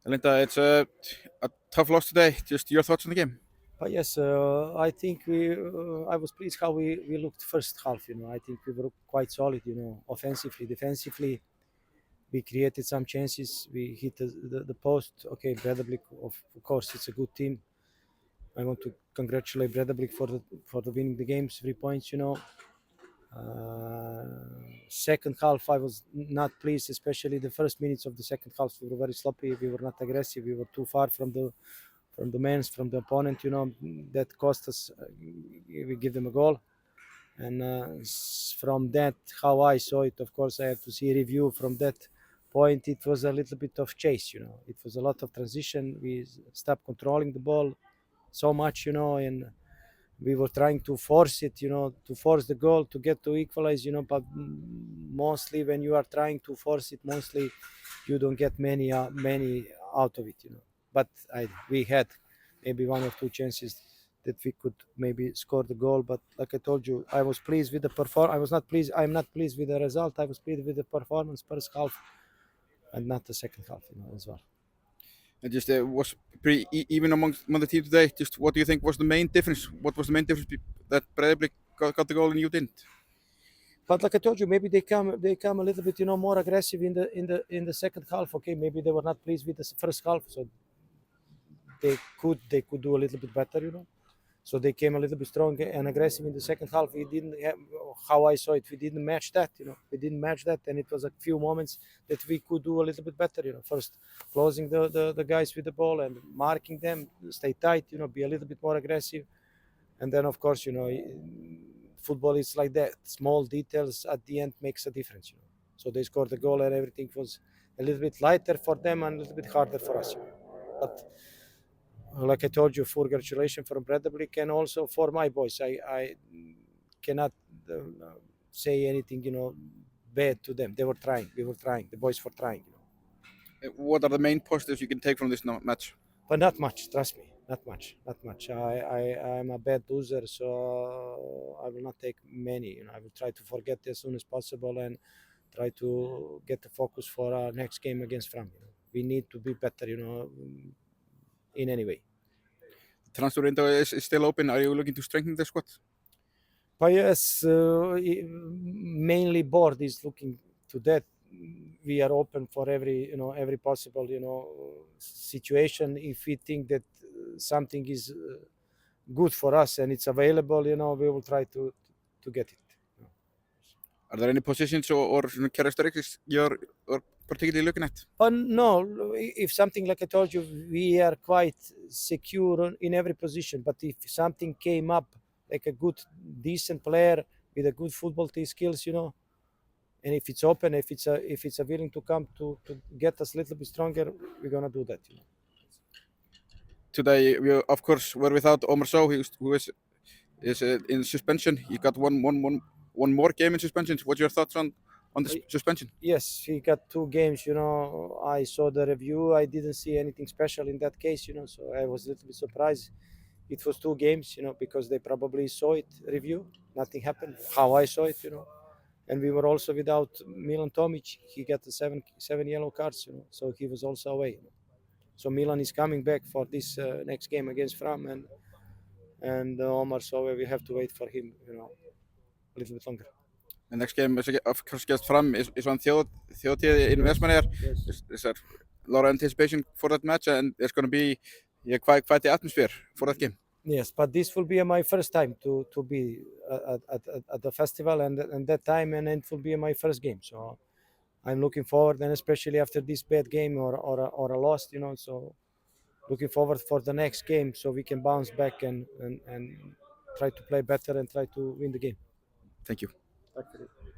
Linda, it's a tough loss today. Just your thoughts on the game? But yes, I think I was pleased how we looked first half. I think we were quite solid. Offensively, defensively, we created some chances. We hit the post. Okay, Breidablik, of course, it's a good team. I want to congratulate Breidablik for the winning the games, 3 points. Second half, I was not pleased, especially the first minutes of the second half. We were very sloppy. We were not aggressive. We were too far from the men, from the opponent. That cost us. We give them a goal, and from that, how I saw it, of course, I have to see a review from that point. It was a little bit of chase. It was a lot of transition. We stopped controlling the ball so much, and we were trying to force it, to force the goal to get to equalize, but mostly when you are trying to force it, mostly you don't get many out of it, But we had maybe one or two chances that we could maybe score the goal, but like I told you, I was pleased with the performance. I was not pleased. I'm not pleased with the result. I was pleased with the performance first half and not the second half, as well. It just was pretty even among the team today. Just what do you think was the main difference? What was the main difference that Breiðablik got the goal and you didn't? But like I told you, maybe they come a little bit, more aggressive in the second half. Okay, maybe they were not pleased with the first half, so they could do a little bit better, So they came a little bit stronger and aggressive in the second half. We didn't have, how I saw it, we didn't match that, We didn't match that, and it was a few moments that we could do a little bit better, First, closing the guys with the ball and marking them, stay tight, be a little bit more aggressive, and then of course, football is like that. Small details at the end makes a difference, So they scored the goal, and everything was a little bit lighter for them and a little bit harder for us, But like I told you, congratulations for Breidablik and also for my boys. I cannot uh, say anything, bad to them. They were trying. We were trying. The boys were trying. What are the main positives you can take from this match? But not much. Trust me, not much. Not much. I'm a bad loser, so I will not take many. I will try to forget as soon as possible and try to get the focus for our next game against Fram. We need to be better, in any way. The transfer window is still open. Are you looking to strengthen the squad? But yes, mainly board is looking to that. We are open for every possible, situation. If we think that something is good for us and it's available, we will try to get it. Are there any positions or characteristics you're particularly looking at? No, if something, like I told you, we are quite secure in every position. But if something came up, like a good, decent player with a good football skills, and if it's open, if it's a willing to come to get us a little bit stronger, we're gonna do that. Today, we of course were without Omar Sow, who is in suspension. He got one more game in suspension. What's your thoughts on the suspension? Yes, he got 2 games. I saw the review. I didn't see anything special in that case. So I was a little bit surprised. It was 2 games. Because they probably saw it review. Nothing happened. How I saw it. And we were also without Milan Tomic. He got the seven yellow cards. So he was also away. So Milan is coming back for this next game against Fram, and Omar. So we have to wait for him. A little bit longer. The next game is of course against Fram is on Þjóðhátíð in Vestmannaeyjar. Yes. Is there a lot of anticipation for that match, and there's going to be quite the atmosphere for that game? Yes, but this will be my first time to be at the festival, and that time, and it will be my first game. So I'm looking forward, and especially after this bad game or a loss, So looking forward for the next game, so we can bounce back and try to play better and try to win the game. Thank you. Tack för det.